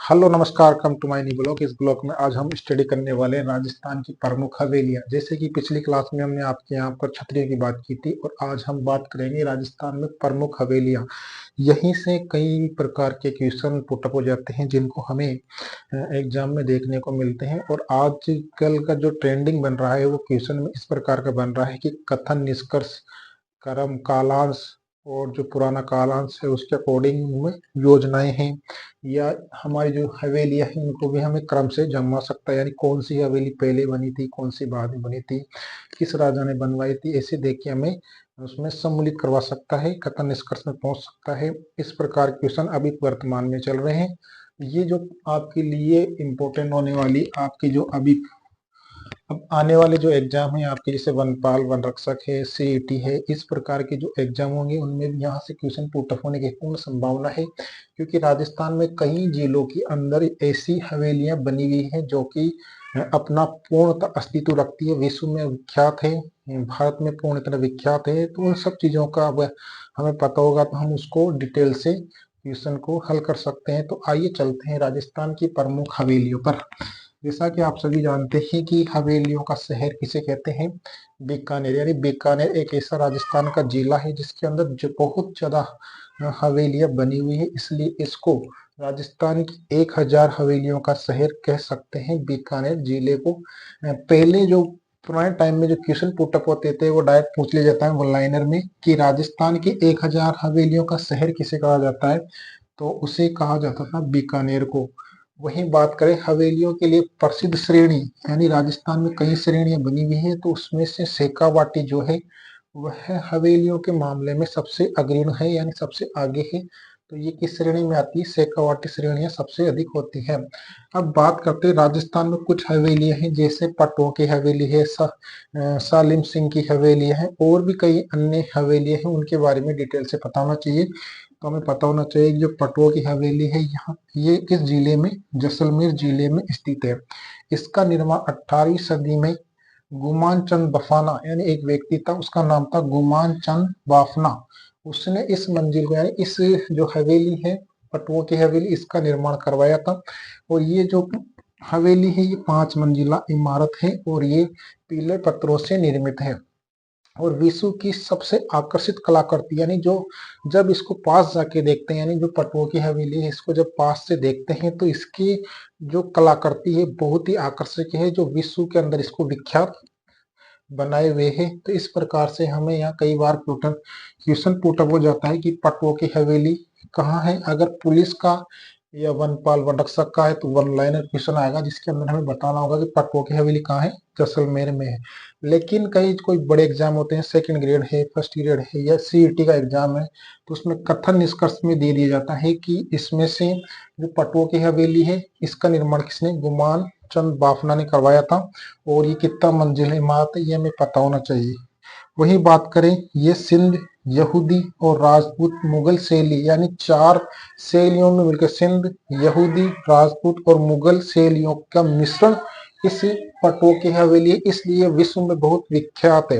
Hello नमस्कार, come to my new blog. इस blog में आज हम स्टडी करने वाले हैं राजस्थान की प्रमुख हवेलियां। जैसे कि पिछली क्लास में हमने आपके यहाँ पर छतरियों की बात की थी और आज हम बात करेंगे राजस्थान में प्रमुख हवेलियां। यहीं से कई प्रकार के क्वेश्चन पुटअप हो जाते हैं जिनको हमें एग्जाम में देखने को मिलते हैं। और आजकल का जो ट्रेंडिंग बन रहा है वो क्वेश्चन में इस प्रकार का बन रहा है कि कथन, निष्कर्ष, कर्म, कालांश और जो पुराना कालांश है उसके अकॉर्डिंग में योजनाएं हैं, या हमारी जो हवेलियां हैं उनको भी हमें क्रम से जमा सकता है, यानी कौन सी हवेली पहले बनी थी, कौन सी बाद में बनी थी, किस राजा ने बनवाई थी, ऐसे देख के हमें उसमें सम्मिलित करवा सकता है, कथन निष्कर्ष में पहुंच सकता है। इस प्रकार के क्वेश्चन अभी वर्तमान में चल रहे हैं। ये जो आपके लिए इम्पोर्टेंट होने वाली आपकी जो अभी अब आने वाले जो एग्जाम है आपके, जैसे वनपाल, वन रक्षक है, सीईटी है, इस प्रकार के जो एग्जाम होंगे उनमें भी यहाँ से क्वेश्चन पुटअप होने की पूर्ण संभावना है। क्योंकि राजस्थान में कई जिलों के अंदर ऐसी हवेलियां बनी हुई हैं जो कि अपना पूर्णतः अस्तित्व रखती है, विश्व में विख्यात है, भारत में पूर्ण तरह विख्यात है। तो उन सब चीजों का अब हमें पता होगा तो हम उसको डिटेल से क्वेश्चन को हल कर सकते हैं। तो आइए चलते हैं राजस्थान की प्रमुख हवेलियों पर। जैसा कि आप सभी जानते हैं कि हवेलियों का शहर किसे कहते हैं, बीकानेर। यानी बीकानेर एक ऐसा राजस्थान का जिला है जिसके अंदर जो बहुत ज्यादा हवेलियां बनी हुई है, इसलिए इसको राजस्थान की 1000 हवेलियों का शहर कह सकते हैं बीकानेर जिले को। पहले जो पुराने टाइम में जो क्वेश्चन पुटअप होते थे वो डायरेक्ट पूछ लिया जाता है वन लाइनर में कि राजस्थान की 1000 हवेलियों का शहर किसे कहा जाता है, तो उसे कहा जाता था बीकानेर को। वहीं बात करें हवेलियों के लिए प्रसिद्ध श्रेणी, यानी राजस्थान में कई श्रेणियां बनी हुई है, तो उसमें से शेखावाटी जो है वह हवेलियों के मामले में सबसे अग्रणी है, यानी सबसे आगे है। तो ये किस श्रेणी में आती है, शेखावाटी श्रेणियां सबसे अधिक होती है। अब बात करते हैं राजस्थान में कुछ हवेलियां हैं, जैसे पटों की हवेली है, सालिम सिंह की हवेली है, और भी कई अन्य हवेलियां हैं, उनके बारे में डिटेल से पता होना चाहिए। तो हमें पता होना चाहिए कि जो पटुआ की हवेली है यहाँ ये किस जिले में, जैसलमेर जिले में स्थित है। इसका निर्माण 18वीं सदी में गुमान चंद बफाना, यानी एक व्यक्ति था, उसका नाम था गुमान चंद बाफना। उसने इस मंजिल को, यानी इस जो हवेली है पटुआ की हवेली, इसका निर्माण करवाया था। और ये जो हवेली है ये 5 मंजिला इमारत है और ये पीले पत्थरों से निर्मित है। और विश्व की सबसे आकर्षित कलाकृति, यानी जो जब इसको पास जाके देखते हैं, यानी जो पटुआ की हवेली है इसको जब पास से देखते हैं तो इसकी जो कलाकृति है बहुत ही आकर्षक है, जो विश्व के अंदर इसको विख्यात बनाए हुए हैं। तो इस प्रकार से हमें यहाँ कई बार क्वेश्चन पुटअप हो जाता है कि पटुआ की हवेली कहाँ है। अगर पुलिस का या वनपाल, वन रक्षक का है तो वन लाइनर क्वेश्चन आएगा जिसके अंदर हमें बताना होगा कि पटुआ की हवेली कहाँ है, जैसलमेर में है। लेकिन कई कोई बड़े एग्जाम होते हैं, सेकंड ग्रेड है, फर्स्ट ग्रेड है, या सीईटी का एग्जाम है, तो उसमें कथन निष्कर्ष में दे दिया जाता है कि इसमें से जो पटुआ की हवेली है इसका निर्माण किसने, गुमान चंद बाफना ने करवाया था, और ये कितना मंजिल इमारत है ये हमें पता होना चाहिए। वही बात करें, ये सिंध, यहूदी और राजपूत मुगल शैली, यानी 4 शैलियों में मिलकर सिंध, यहूदी, राजपूत और मुगल शैलियों का मिश्रण इस पटुआ की हवेली है, इसलिए विश्व में बहुत विख्यात है।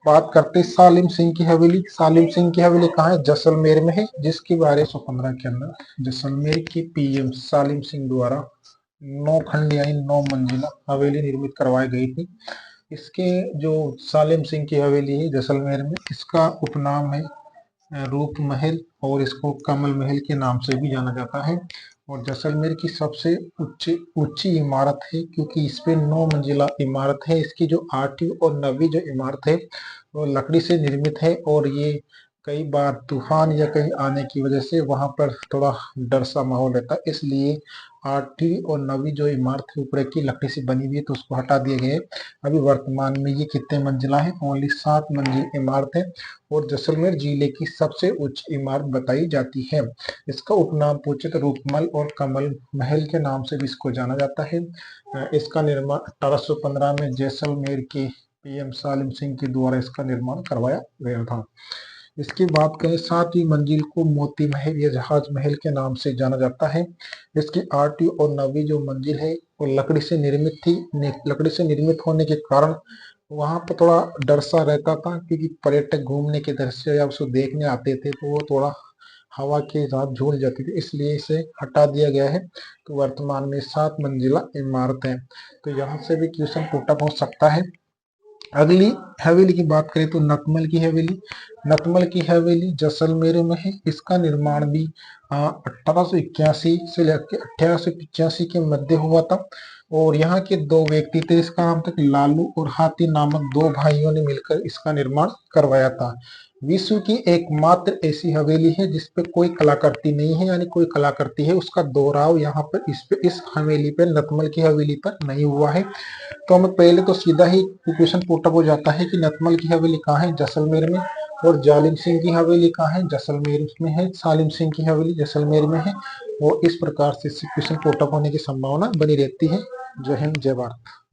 बात करते हैं सालिम सिंह की हवेली। सालिम सिंह की हवेली कहाँ है, जैसलमेर में है, जिसकी 1215 के अंदर जैसलमेर की पीएम सालिम सिंह द्वारा 9 खंड यानी 9 मंजिला हवेली निर्मित करवाई गई थी। इसके जो सालिम सिंह की हवेली है जैसलमेर में, इसका उपनाम है रूप महल, और इसको कमल महल के नाम से भी जाना जाता है। और जैसलमेर की सबसे ऊंची ऊंची इमारत है, क्योंकि इस पे 9 मंजिला इमारत है। इसकी जो 8वीं और 9वीं जो इमारत है वो लकड़ी से निर्मित है, और ये कई बार तूफान या कहीं आने की वजह से वहां पर थोड़ा डर सा माहौल रहता है, इसलिए 8वीं और 9वीं जो इमारत है ऊपर की लकड़ी से बनी हुई है तो उसको हटा दिए गए। अभी वर्तमान में ये कितने मंजिला है, ओनली 7 मंजिल इमारत है, और जैसलमेर जिले की सबसे उच्च इमारत बताई जाती है। इसका उपनाम पूछे तो रूपमल और कमल महल के नाम से भी इसको जाना जाता है। इसका निर्माण 1815 में जैसलमेर के पीएम सालिम सिंह के द्वारा इसका निर्माण करवाया गया था। इसकी बात करें, 7वीं मंजिल को मोती महल या जहाज महल के नाम से जाना जाता है। इसकी 8वीं और 9वीं जो मंजिल है वो लकड़ी से निर्मित थी। लकड़ी से निर्मित होने के कारण वहां पर थोड़ा डर सा रहता था, क्योंकि पर्यटक घूमने के दृश्य या उसको देखने आते थे तो वो थोड़ा हवा के साथ झूल जाती थी, इसलिए इसे हटा दिया गया है। तो वर्तमान में 7 मंजिला इमारत है। तो यहाँ से भी क्वेश्चन पुटअप हो सकता है। अगली हवेली की बात करें तो नतमल की हवेली। नतमल की हवेली जैसलमेर में है। इसका निर्माण भी 1881 से लेकर 1885 के मध्य हुआ था। और यहाँ के 2 व्यक्ति थे, इसका नाम था लालू और हाथी नामक 2 भाइयों ने मिलकर इसका निर्माण करवाया था। विश्व की एकमात्र ऐसी हवेली है जिसपे कोई कलाकृति नहीं है, यानी कोई कलाकृति है उसका दोहराव यहाँ पर इस हवेली पर, नतमल की हवेली पर नहीं हुआ है। तो हमें पहले तो सीधा ही क्वेश्चन पुटअप हो जाता है कि नतमल की हवेली कहाँ है, जैसलमेर में। और जालिम सिंह की हवेली कहाँ है, जैसलमेर में है। सालिम सिंह की हवेली जैसलमेर में है। और इस प्रकार से क्वेश्चन पुटअप होने की संभावना बनी रहती है। जय हिंद, जय भारत।